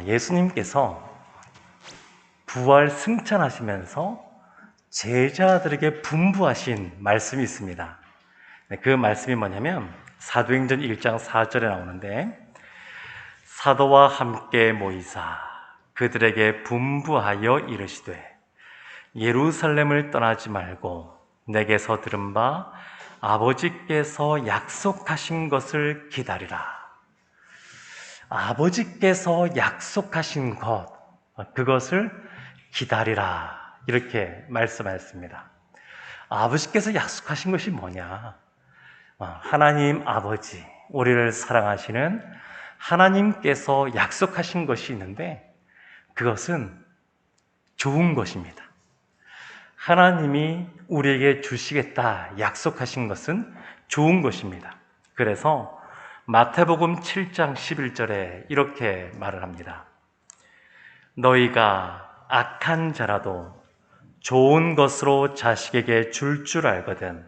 예수님께서 부활 승천하시면서 제자들에게 분부하신 말씀이 있습니다. 그 말씀이 뭐냐면 사도행전 1장 4절에 나오는데, 사도와 함께 모이사 그들에게 분부하여 이르시되 예루살렘을 떠나지 말고 내게서 들은 바 아버지께서 약속하신 것을 기다리라. 아버지께서 약속하신 것, 그것을 기다리라, 이렇게 말씀하셨습니다. 아버지께서 약속하신 것이 뭐냐? 하나님 아버지, 우리를 사랑하시는 하나님께서 약속하신 것이 있는데, 그것은 좋은 것입니다. 하나님이 우리에게 주시겠다 약속하신 것은 좋은 것입니다. 그래서 마태복음 7장 11절에 이렇게 말을 합니다. 너희가 악한 자라도 좋은 것으로 자식에게 줄 알거든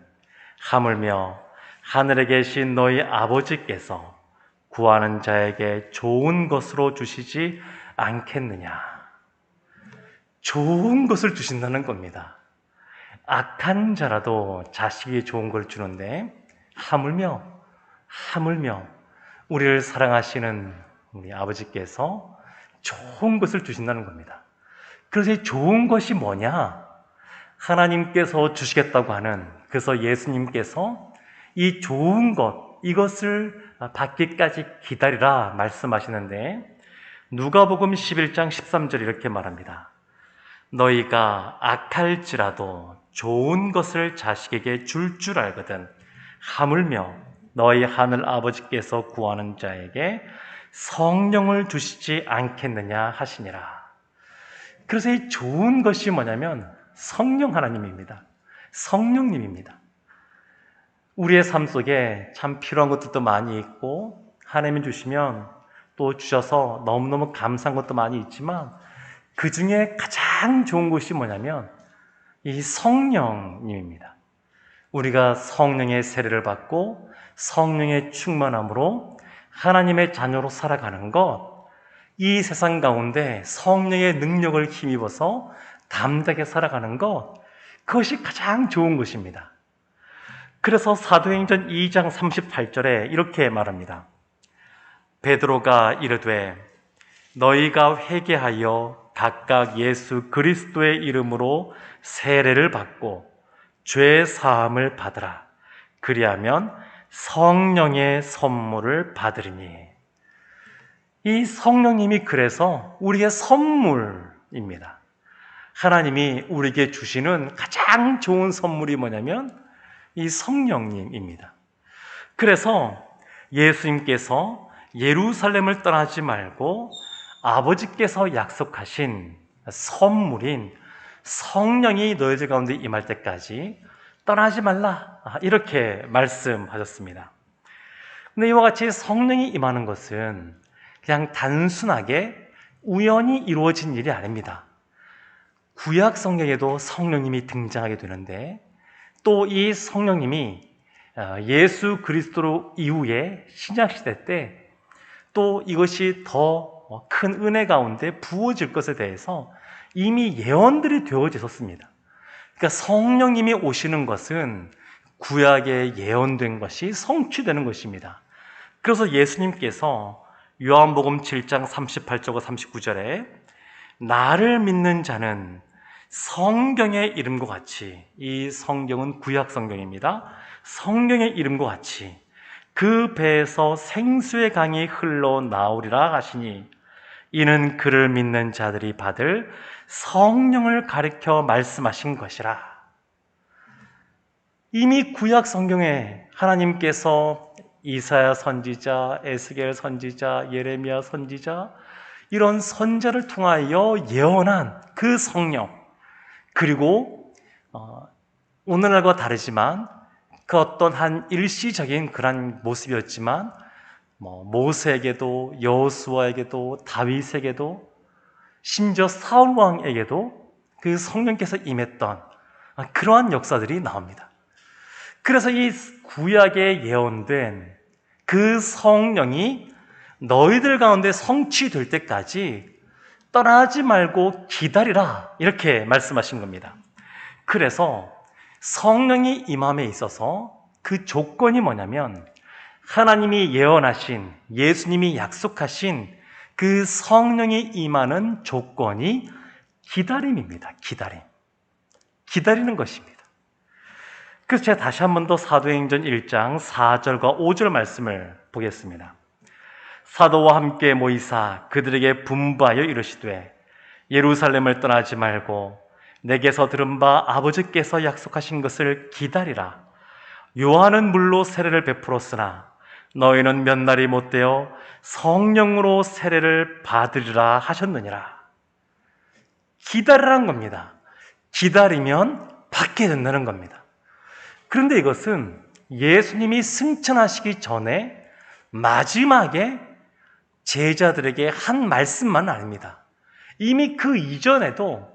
하물며 하늘에 계신 너희 아버지께서 구하는 자에게 좋은 것으로 주시지 않겠느냐. 좋은 것을 주신다는 겁니다. 악한 자라도 자식이 좋은 걸 주는데 하물며 우리를 사랑하시는 우리 아버지께서 좋은 것을 주신다는 겁니다. 그래서 이 좋은 것이 뭐냐? 하나님께서 주시겠다고 하는, 그래서 예수님께서 이 좋은 것, 이것을 받기까지 기다리라 말씀하시는데, 누가복음 11장 13절 이렇게 말합니다. 너희가 악할지라도 좋은 것을 자식에게 줄 알거든 하물며 너희 하늘 아버지께서 구하는 자에게 성령을 주시지 않겠느냐 하시니라. 그래서 이 좋은 것이 뭐냐면 성령 하나님입니다. 성령님입니다. 우리의 삶 속에 참 필요한 것들도 많이 있고, 하나님이 주시면 또 주셔서 너무너무 감사한 것도 많이 있지만, 그 중에 가장 좋은 것이 뭐냐면 이 성령님입니다. 우리가 성령의 세례를 받고 성령의 충만함으로 하나님의 자녀로 살아가는 것, 이 세상 가운데 성령의 능력을 힘입어서 담대하게 살아가는 것, 그것이 가장 좋은 것입니다. 그래서 사도행전 2장 38절에 이렇게 말합니다. 베드로가 이르되 너희가 회개하여 각각 예수 그리스도의 이름으로 세례를 받고 죄 사함을 받으라. 그리하면 성령의 선물을 받으리니. 이 성령님이 그래서 우리의 선물입니다. 하나님이 우리에게 주시는 가장 좋은 선물이 뭐냐면 이 성령님입니다. 그래서 예수님께서 예루살렘을 떠나지 말고 아버지께서 약속하신 선물인 성령이 너희들 가운데 임할 때까지 떠나지 말라, 이렇게 말씀하셨습니다. 근데 이와 같이 성령이 임하는 것은 그냥 단순하게 우연히 이루어진 일이 아닙니다. 구약 성경에도 성령님이 등장하게 되는데, 또 이 성령님이 예수 그리스도 이후에 신약시대 때 또 이것이 더 큰 은혜 가운데 부어질 것에 대해서 이미 예언들이 되어졌었습니다. 그러니까 성령님이 오시는 것은 구약에 예언된 것이 성취되는 것입니다. 그래서 예수님께서 요한복음 7장 38절과 39절에 나를 믿는 자는 성경의 이름과 같이, 이 성경은 구약 성경입니다. 성경의 이름과 같이 그 배에서 생수의 강이 흘러나오리라 하시니 이는 그를 믿는 자들이 받을 성령을 가리켜 말씀하신 것이라. 이미 구약 성경에 하나님께서 이사야 선지자, 에스겔 선지자, 예레미야 선지자, 이런 선자를 통하여 예언한 그 성령, 그리고 오늘날과 다르지만 그 어떤 한 일시적인 그런 모습이었지만 모세에게도 여호수아에게도 다윗에게도 심지어 사울 왕에게도 그 성령께서 임했던 그러한 역사들이 나옵니다. 그래서 이 구약에 예언된 그 성령이 너희들 가운데 성취될 때까지 떠나지 말고 기다리라, 이렇게 말씀하신 겁니다. 그래서 성령이 임함에 있어서 그 조건이 뭐냐면 하나님이 예언하신, 예수님이 약속하신 그 성령이 임하는 조건이 기다림입니다. 기다리는 것입니다. 그래서 제가 다시 한 번 더 사도행전 1장 4절과 5절 말씀을 보겠습니다. 사도와 함께 모이사 그들에게 분부하여 이르시되 예루살렘을 떠나지 말고 내게서 들은 바 아버지께서 약속하신 것을 기다리라. 요한은 물로 세례를 베풀었으나 너희는 몇 날이 못되어 성령으로 세례를 받으리라 하셨느니라. 기다리라는 겁니다. 기다리면 받게 된다는 겁니다. 그런데 이것은 예수님이 승천하시기 전에 마지막에 제자들에게 한 말씀만 아닙니다. 이미 그 이전에도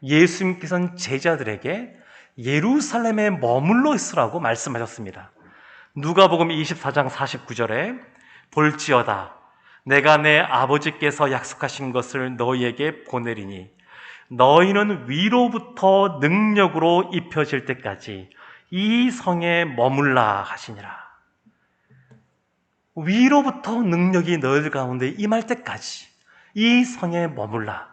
예수님께서는 제자들에게 예루살렘에 머물러 있으라고 말씀하셨습니다. 누가복음 24장 49절에 볼지어다 내가 내 아버지께서 약속하신 것을 너희에게 보내리니 너희는 위로부터 능력으로 입혀질 때까지 이 성에 머물라 하시니라. 위로부터 능력이 너희들 가운데 임할 때까지 이 성에 머물라.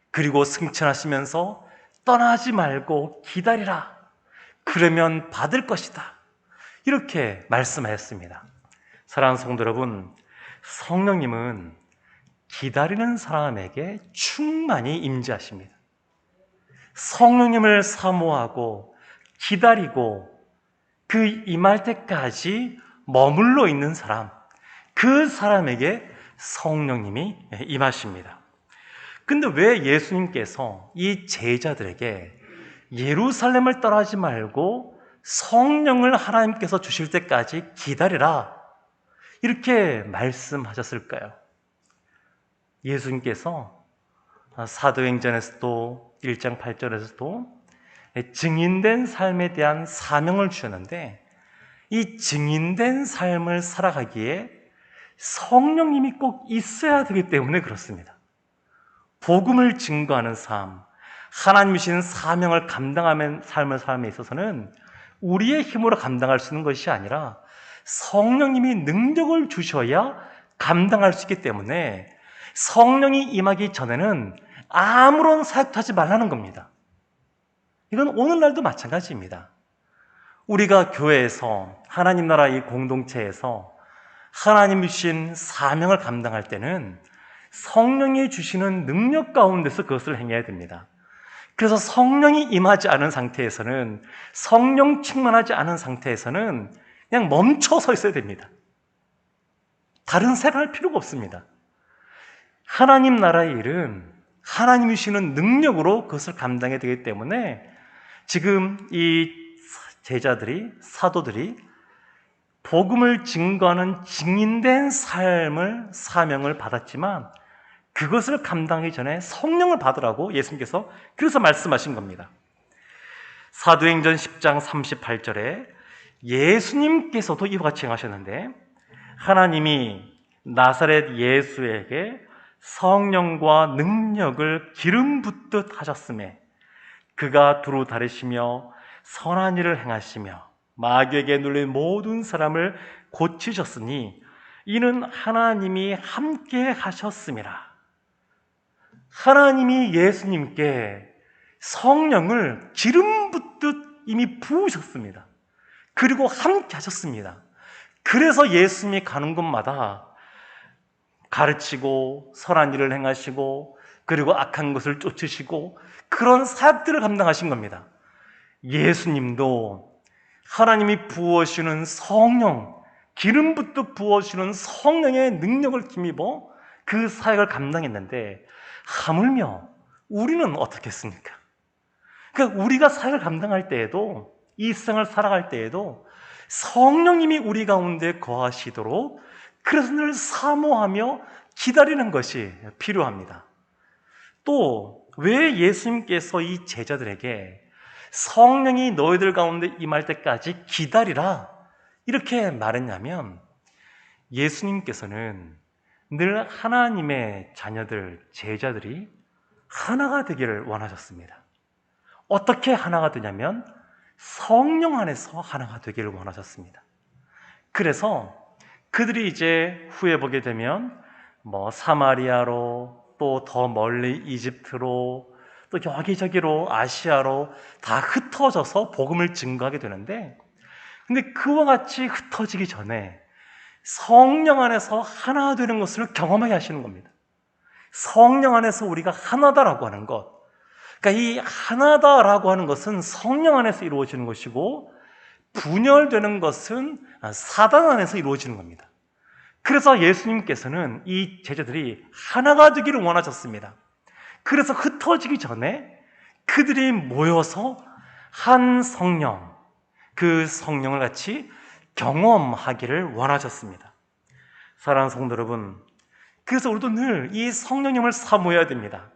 그리고 승천하시면서 떠나지 말고 기다리라. 그러면 받을 것이다. 이렇게 말씀하셨습니다. 사랑하는 성도 여러분, 성령님은 기다리는 사람에게 충만히 임재하십니다. 성령님을 사모하고 기다리고 그 임할 때까지 머물러 있는 사람, 그 사람에게 성령님이 임하십니다. 근데 왜 예수님께서 이 제자들에게 예루살렘을 떠나지 말고 성령을 하나님께서 주실 때까지 기다리라 이렇게 말씀하셨을까요? 예수님께서 사도행전에서도 1장 8절에서도 증인된 삶에 대한 사명을 주셨는데 이 증인된 삶을 살아가기에 성령님이 꼭 있어야 되기 때문에 그렇습니다. 복음을 증거하는 삶, 하나님이 주신 사명을 감당하는 삶을 삶에 있어서는 우리의 힘으로 감당할 수 있는 것이 아니라 성령님이 능력을 주셔야 감당할 수 있기 때문에 성령이 임하기 전에는 아무런 사역도 하지 말라는 겁니다. 이건 오늘날도 마찬가지입니다. 우리가 교회에서 하나님 나라 이 공동체에서 하나님이 주신 사명을 감당할 때는 성령이 주시는 능력 가운데서 그것을 행해야 됩니다. 그래서 성령이 임하지 않은 상태에서는, 성령 충만하지 않은 상태에서는 그냥 멈춰서 있어야 됩니다. 다른 생각할 필요가 없습니다. 하나님 나라의 일은 하나님이 주시는 능력으로 그것을 감당해야 되기 때문에 지금 이 제자들이, 사도들이 복음을 증거하는 증인된 삶을, 사명을 받았지만 그것을 감당하기 전에 성령을 받으라고 예수님께서 그래서 말씀하신 겁니다. 사도행전 10장 38절에 예수님께서도 이와 같이 행하셨는데 하나님이 나사렛 예수에게 성령과 능력을 기름 붓듯 하셨음에 그가 두루 다르시며 선한 일을 행하시며 마귀에게 눌린 모든 사람을 고치셨으니 이는 하나님이 함께 하셨음이라. 하나님이 예수님께 성령을 기름 붓듯 이미 부으셨습니다. 그리고 함께 하셨습니다. 그래서 예수님이 가는 곳마다 가르치고 선한 일을 행하시고 그리고 악한 것을 쫓으시고 그런 사역들을 감당하신 겁니다. 예수님도 하나님이 부어주시는 성령, 기름 붓듯 부어주시는 성령의 능력을 힘입어 그 사역을 감당했는데 하물며 우리는 어떻겠습니까? 그러니까 우리가 사역을 감당할 때에도, 이 세상을 살아갈 때에도 성령님이 우리 가운데 거하시도록 그래서 늘 사모하며 기다리는 것이 필요합니다. 또 왜 예수님께서 이 제자들에게 성령이 너희들 가운데 임할 때까지 기다리라 이렇게 말했냐면 예수님께서는 늘 하나님의 자녀들, 제자들이 하나가 되기를 원하셨습니다. 어떻게 하나가 되냐면 성령 안에서 하나가 되기를 원하셨습니다. 그래서 그들이 이제 후에 보게 되면 사마리아로, 또 더 멀리 이집트로, 또 여기저기로 아시아로 다 흩어져서 복음을 증거하게 되는데, 근데 그와 같이 흩어지기 전에 성령 안에서 하나 되는 것을 경험하게 하시는 겁니다. 성령 안에서 우리가 하나다라고 하는 것, 그러니까 이 하나다라고 하는 것은 성령 안에서 이루어지는 것이고, 분열되는 것은 사단 안에서 이루어지는 겁니다. 그래서 예수님께서는 이 제자들이 하나가 되기를 원하셨습니다. 그래서 흩어지기 전에 그들이 모여서 한 성령, 그 성령을 같이 경험하기를 원하셨습니다. 사랑하는 성도 여러분, 그래서 우리도 늘 이 성령님을 사모해야 됩니다.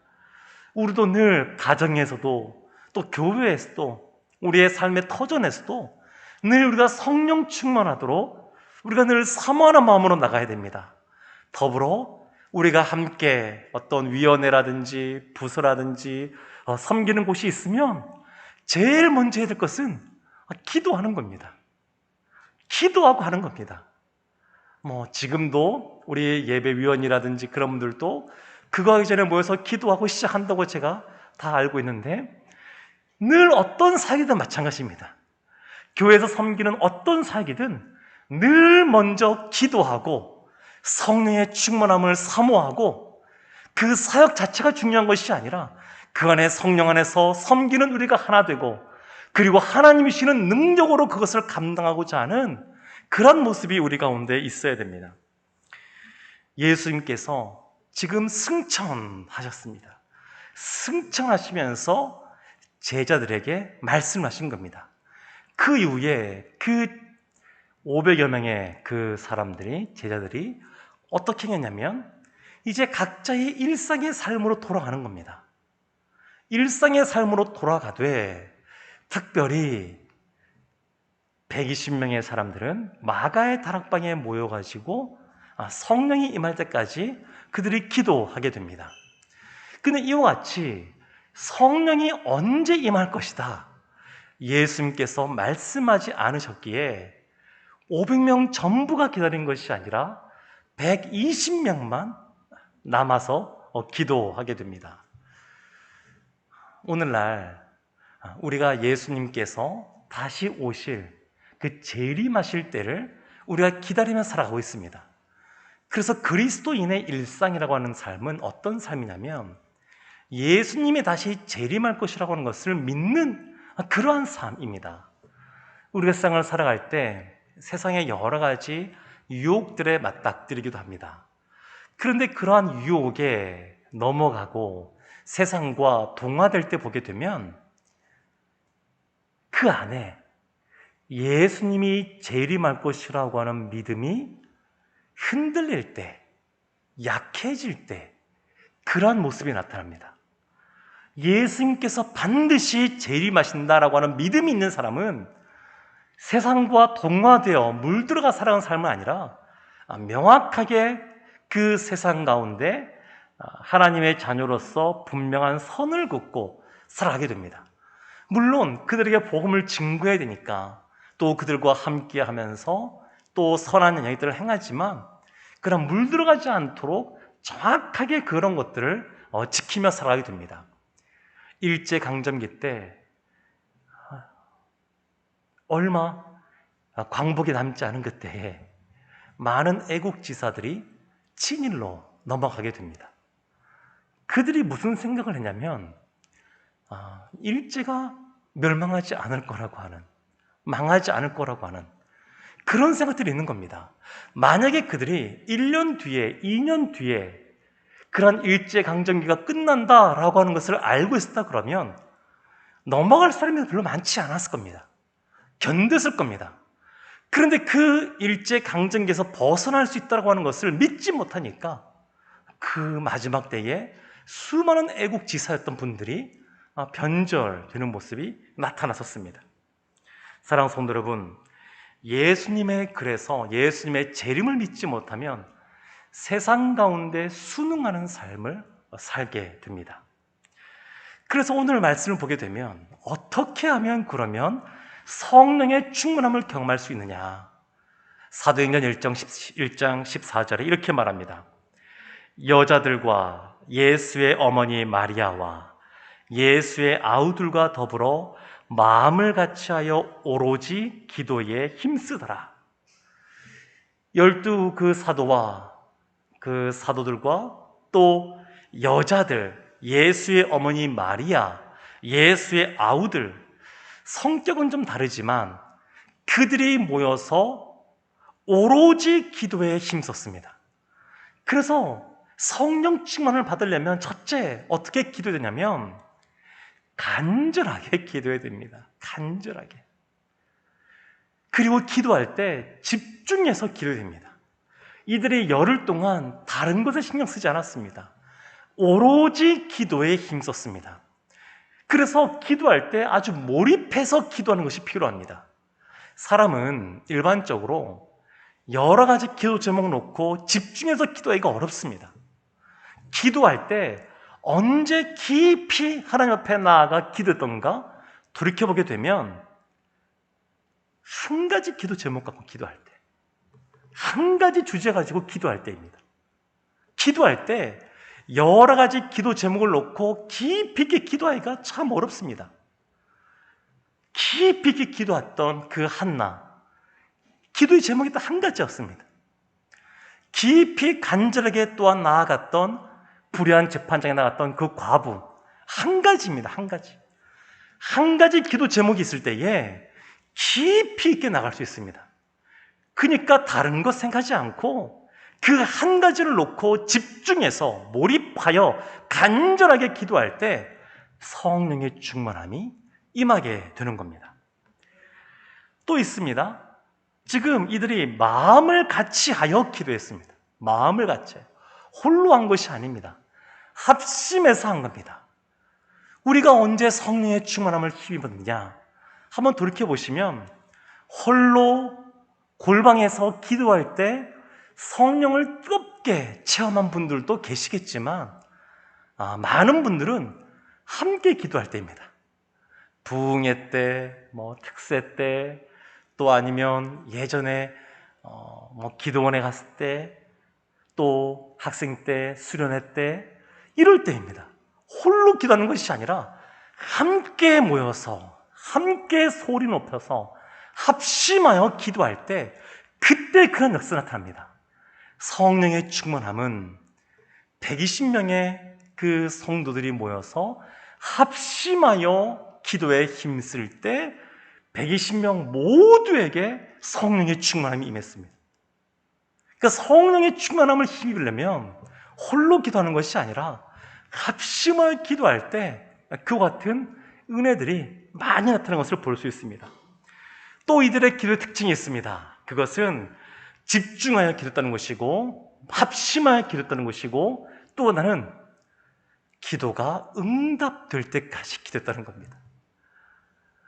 우리도 늘 가정에서도, 또 교회에서도, 우리의 삶의 터전에서도 늘 우리가 성령 충만하도록 우리가 늘 사모하는 마음으로 나가야 됩니다. 더불어 우리가 함께 어떤 위원회라든지 부서라든지 섬기는 곳이 있으면 제일 먼저 해야 될 것은 기도하는 겁니다. 기도하고 하는 겁니다. 지금도 우리 예배위원이라든지 그런 분들도 그거 하기 전에 모여서 기도하고 시작한다고 제가 다 알고 있는데, 늘 어떤 사역이든 마찬가지입니다. 교회에서 섬기는 어떤 사역이든 늘 먼저 기도하고 성령의 충만함을 사모하고, 그 사역 자체가 중요한 것이 아니라 그 안에 성령 안에서 섬기는 우리가 하나 되고, 그리고 하나님이 주시는 능력으로 그것을 감당하고자 하는 그런 모습이 우리 가운데 있어야 됩니다. 예수님께서 지금 승천하셨습니다. 승천하시면서 제자들에게 말씀하신 겁니다. 그 이후에 그 500여 명의 그 사람들이, 제자들이 어떻게 했냐면 이제 각자의 일상의 삶으로 돌아가는 겁니다. 일상의 삶으로 돌아가되, 특별히 120명의 사람들은 마가의 다락방에 모여가지고 성령이 임할 때까지 그들이 기도하게 됩니다. 근데 이와 같이 성령이 언제 임할 것이다, 예수님께서 말씀하지 않으셨기에 500명 전부가 기다린 것이 아니라 120명만 남아서 기도하게 됩니다. 오늘날 우리가 예수님께서 다시 오실 그 재림하실 때를 우리가 기다리며 살아가고 있습니다. 그래서 그리스도인의 일상이라고 하는 삶은 어떤 삶이냐면 예수님이 다시 재림할 것이라고 하는 것을 믿는 그러한 삶입니다. 우리가 세상을 살아갈 때 세상의 여러 가지 유혹들에 맞닥뜨리기도 합니다. 그런데 그러한 유혹에 넘어가고 세상과 동화될 때 보게 되면 그 안에 예수님이 재림할 것이라고 하는 믿음이 흔들릴 때, 약해질 때 그러한 모습이 나타납니다. 예수님께서 반드시 재림하신다라고 하는 믿음이 있는 사람은 세상과 동화되어 물들어가 살아가는 삶은 아니라 명확하게 그 세상 가운데 하나님의 자녀로서 분명한 선을 긋고 살아가게 됩니다. 물론 그들에게 복음을 증거해야 되니까 또 그들과 함께 하면서 또 선한 영역들을 행하지만, 그런 물들어가지 않도록 정확하게 그런 것들을 지키며 살아가게 됩니다. 일제강점기 때 얼마 광복이 남지 않은 그때에 많은 애국지사들이 친일로 넘어가게 됩니다. 그들이 무슨 생각을 했냐면 일제가 멸망하지 않을 거라고 하는, 망하지 않을 거라고 하는 그런 생각들이 있는 겁니다. 만약에 그들이 1년 뒤에, 2년 뒤에 그런 일제강점기가 끝난다라고 하는 것을 알고 있었다 그러면 넘어갈 사람이 별로 많지 않았을 겁니다. 견뎠을 겁니다. 그런데 그 일제강점기에서 벗어날 수 있다고 하는 것을 믿지 못하니까 그 마지막 때에 수많은 애국지사였던 분들이 변절되는 모습이 나타났었습니다. 사랑하는 성도 여러분, 그래서 예수님의 재림을 믿지 못하면 세상 가운데 순응하는 삶을 살게 됩니다. 그래서 오늘 말씀을 보게 되면 어떻게 하면 그러면 성령의 충만함을 경험할 수 있느냐? 사도행전 1장 14절에 이렇게 말합니다. 여자들과 예수의 어머니 마리아와 예수의 아우들과 더불어 마음을 같이하여 오로지 기도에 힘쓰더라. 12 그 사도와 그 사도들과 또 여자들, 예수의 어머니 마리아, 예수의 아우들, 성격은 좀 다르지만 그들이 모여서 오로지 기도에 힘썼습니다. 그래서 성령 충만을 받으려면 첫째 어떻게 기도해야 되냐면 간절하게 기도해야 됩니다. 간절하게. 그리고 기도할 때 집중해서 기도해야 됩니다. 이들이 열흘 동안 다른 것에 신경 쓰지 않았습니다. 오로지 기도에 힘썼습니다. 그래서 기도할 때 아주 몰입해서 기도하는 것이 필요합니다. 사람은 일반적으로 여러 가지 기도 제목 놓고 집중해서 기도하기가 어렵습니다. 기도할 때 언제 깊이 하나님 앞에 나아가 기도했던가 돌이켜보게 되면 한 가지 기도 제목 갖고 기도할 때, 한 가지 주제 가지고 기도할 때입니다. 기도할 때 여러 가지 기도 제목을 놓고 깊이 있게 기도하기가 참 어렵습니다. 깊이 있게 기도했던 그 한나, 기도의 제목이 딱 한 가지였습니다. 깊이 간절하게 또한 나아갔던 불의한 재판장에 나갔던 그 과부, 한 가지입니다. 한 가지. 한 가지 기도 제목이 있을 때에 깊이 있게 나갈 수 있습니다. 그러니까 다른 것 생각하지 않고 그 한 가지를 놓고 집중해서 몰입하여 간절하게 기도할 때 성령의 충만함이 임하게 되는 겁니다. 또 있습니다. 지금 이들이 마음을 같이 하여 기도했습니다. 마음을 같이. 홀로 한 것이 아닙니다. 합심해서 한 겁니다. 우리가 언제 성령의 충만함을 힘입었느냐? 한번 돌이켜보시면 홀로 골방에서 기도할 때 성령을 뜨겁게 체험한 분들도 계시겠지만 많은 분들은 함께 기도할 때입니다. 부흥회 때, 특세 때, 또 아니면 예전에 기도원에 갔을 때, 또 학생 때, 수련회 때 이럴 때입니다. 홀로 기도하는 것이 아니라 함께 모여서 함께 소리 높여서 합심하여 기도할 때 그때 그런 역사가 나타납니다. 성령의 충만함은 120명의 그 성도들이 모여서 합심하여 기도에 힘쓸 때 120명 모두에게 성령의 충만함이 임했습니다. 그러니까 성령의 충만함을 힘입으려면 홀로 기도하는 것이 아니라 합심하여 기도할 때 그와 같은 은혜들이 많이 나타나는 것을 볼 수 있습니다. 또 이들의 기도의 특징이 있습니다. 그것은 집중하여 기도했다는 것이고 합심하여 기도했다는 것이고 또 하나는 기도가 응답될 때까지 기도했다는 겁니다.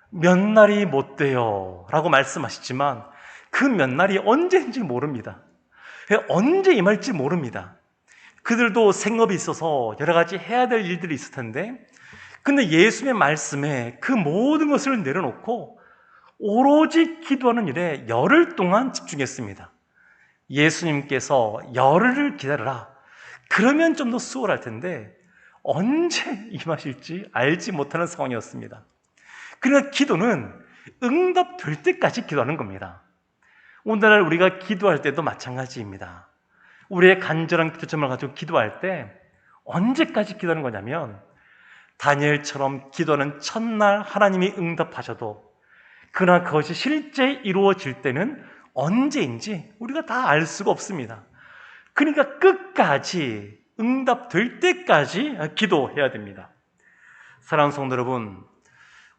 몇 날이 못 돼요 라고 말씀하시지만 그 몇 날이 언제인지 모릅니다. 언제 임할지 모릅니다. 그들도 생업이 있어서 여러 가지 해야 될 일들이 있을 텐데 근데 예수님의 말씀에 그 모든 것을 내려놓고 오로지 기도하는 일에 열흘 동안 집중했습니다. 예수님께서 열흘을 기다려라. 그러면 좀 더 수월할 텐데 언제 임하실지 알지 못하는 상황이었습니다. 그러나 기도는 응답될 때까지 기도하는 겁니다. 오늘날 우리가 기도할 때도 마찬가지입니다. 우리의 간절한 기도점을 가지고 기도할 때 언제까지 기도하는 거냐면 다니엘처럼 기도하는 첫날 하나님이 응답하셔도 그러나 그것이 실제 이루어질 때는 언제인지 우리가 다 알 수가 없습니다. 그러니까 끝까지 응답될 때까지 기도해야 됩니다. 사랑하는 성도 여러분,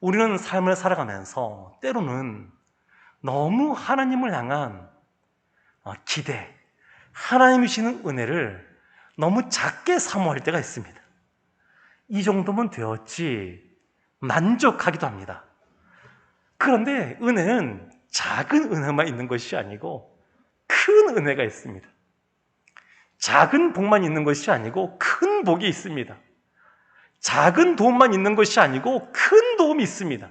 우리는 삶을 살아가면서 때로는 너무 하나님을 향한 기대, 하나님이 주시는 은혜를 너무 작게 사모할 때가 있습니다. 이 정도면 되었지 만족하기도 합니다. 그런데 은혜는 작은 은혜만 있는 것이 아니고 큰 은혜가 있습니다. 작은 복만 있는 것이 아니고 큰 복이 있습니다. 작은 도움만 있는 것이 아니고 큰 도움이 있습니다.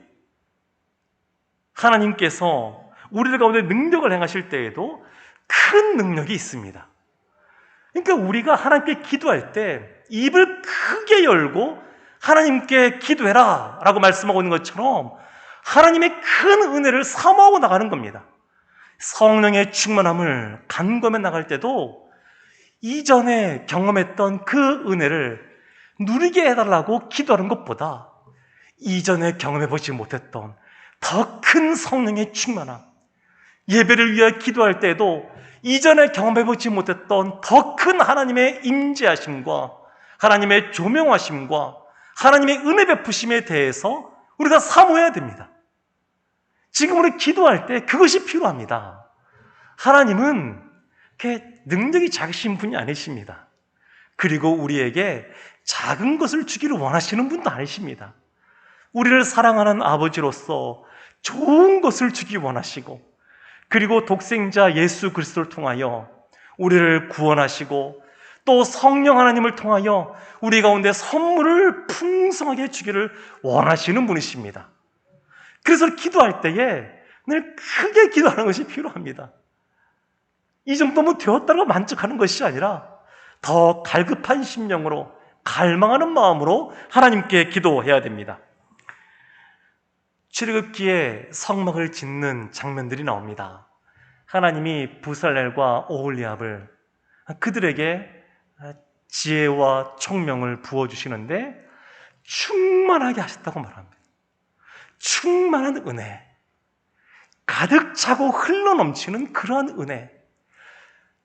하나님께서 우리들 가운데 능력을 행하실 때에도 큰 능력이 있습니다. 그러니까 우리가 하나님께 기도할 때 입을 크게 열고 하나님께 기도해라 라고 말씀하고 있는 것처럼 하나님의 큰 은혜를 사모하고 나가는 겁니다. 성령의 충만함을 간구하며 나갈 때도 이전에 경험했던 그 은혜를 누리게 해달라고 기도하는 것보다 이전에 경험해보지 못했던 더 큰 성령의 충만함, 예배를 위해 기도할 때도 이전에 경험해보지 못했던 더 큰 하나님의 임재하심과 하나님의 조명하심과 하나님의 은혜 베푸심에 대해서 우리가 사모해야 됩니다. 지금 우리 기도할 때 그것이 필요합니다. 하나님은 그렇게 능력이 작으신 분이 아니십니다. 그리고 우리에게 작은 것을 주기를 원하시는 분도 아니십니다. 우리를 사랑하는 아버지로서 좋은 것을 주기 원하시고, 그리고 독생자 예수 그리스도를 통하여 우리를 구원하시고, 또 성령 하나님을 통하여 우리 가운데 선물을 풍성하게 주기를 원하시는 분이십니다. 그래서 기도할 때에 늘 크게 기도하는 것이 필요합니다. 이 정도면 되었다고 만족하는 것이 아니라 더 갈급한 심령으로, 갈망하는 마음으로 하나님께 기도해야 됩니다. 출애굽기에 성막을 짓는 장면들이 나옵니다. 하나님이 부살렐과 오홀리압을 그들에게 지혜와 총명을 부어주시는데 충만하게 하셨다고 말합니다. 충만한 은혜, 가득 차고 흘러넘치는 그러한 은혜.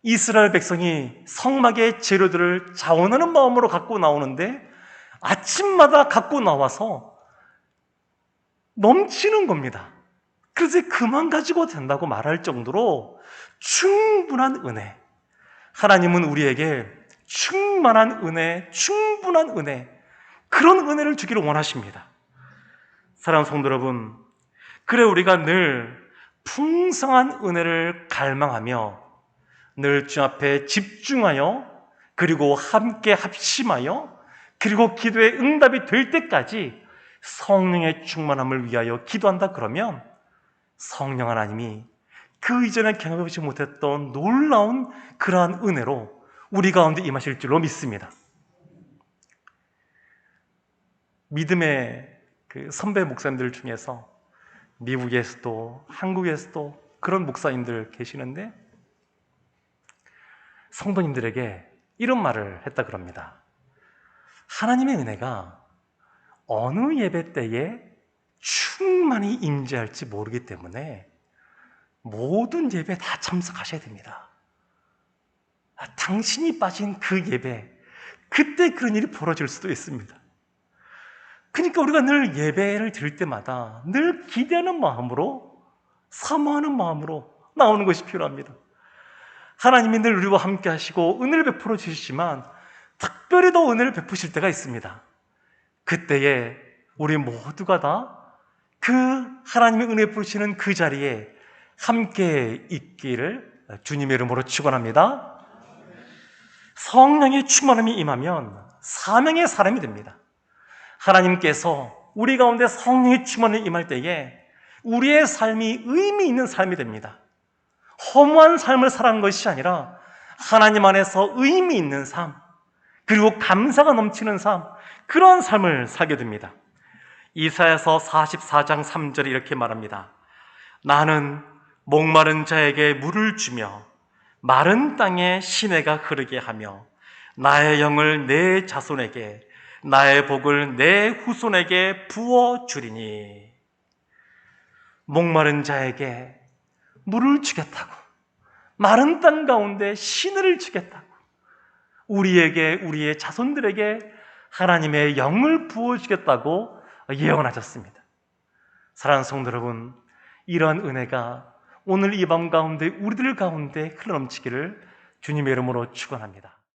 이스라엘 백성이 성막의 재료들을 자원하는 마음으로 갖고 나오는데 아침마다 갖고 나와서 넘치는 겁니다. 그래서 그만 가지고 된다고 말할 정도로 충분한 은혜. 하나님은 우리에게 충만한 은혜, 충분한 은혜, 그런 은혜를 주기를 원하십니다. 사랑하는 성도 여러분, 그래 우리가 늘 풍성한 은혜를 갈망하며 늘 주 앞에 집중하여, 그리고 함께 합심하여, 그리고 기도의 응답이 될 때까지 성령의 충만함을 위하여 기도한다 그러면 성령 하나님이 그 이전에 경험해보지 못했던 놀라운 그러한 은혜로 우리 가운데 임하실 줄로 믿습니다. 믿음의 그 선배 목사님들 중에서 미국에서도 한국에서도 그런 목사님들 계시는데 성도님들에게 이런 말을 했다 그럽니다. 하나님의 은혜가 어느 예배 때에 충만히 임재할지 모르기 때문에 모든 예배에 다 참석하셔야 됩니다. 당신이 빠진 그 예배, 그때 그런 일이 벌어질 수도 있습니다. 그러니까 우리가 늘 예배를 드릴 때마다 늘 기대하는 마음으로, 사모하는 마음으로 나오는 것이 필요합니다. 하나님이 늘 우리와 함께 하시고 은혜를 베풀어 주시지만 특별히 더 은혜를 베푸실 때가 있습니다. 그때에 우리 모두가 다 그 하나님의 은혜 베푸시는 그 자리에 함께 있기를 주님의 이름으로 축원합니다. 성령의 충만함이 임하면 사명의 사람이 됩니다. 하나님께서 우리 가운데 성령의 충만함이 임할 때에 우리의 삶이 의미 있는 삶이 됩니다. 허무한 삶을 살아가는 것이 아니라 하나님 안에서 의미 있는 삶, 그리고 감사가 넘치는 삶, 그런 삶을 살게 됩니다. 이사야서 44장 3절에 이렇게 말합니다. 나는 목마른 자에게 물을 주며 마른 땅에 시내가 흐르게 하며 나의 영을 내 자손에게, 나의 복을 내 후손에게 부어주리니. 목마른 자에게 물을 주겠다고, 마른 땅 가운데 시내를 주겠다고, 우리에게, 우리의 자손들에게 하나님의 영을 부어주겠다고 예언을 하셨습니다. 사랑하는 성도 여러분, 이러한 은혜가 오늘 이 밤 가운데 우리들 가운데 흘러넘치기를 주님의 이름으로 축원합니다.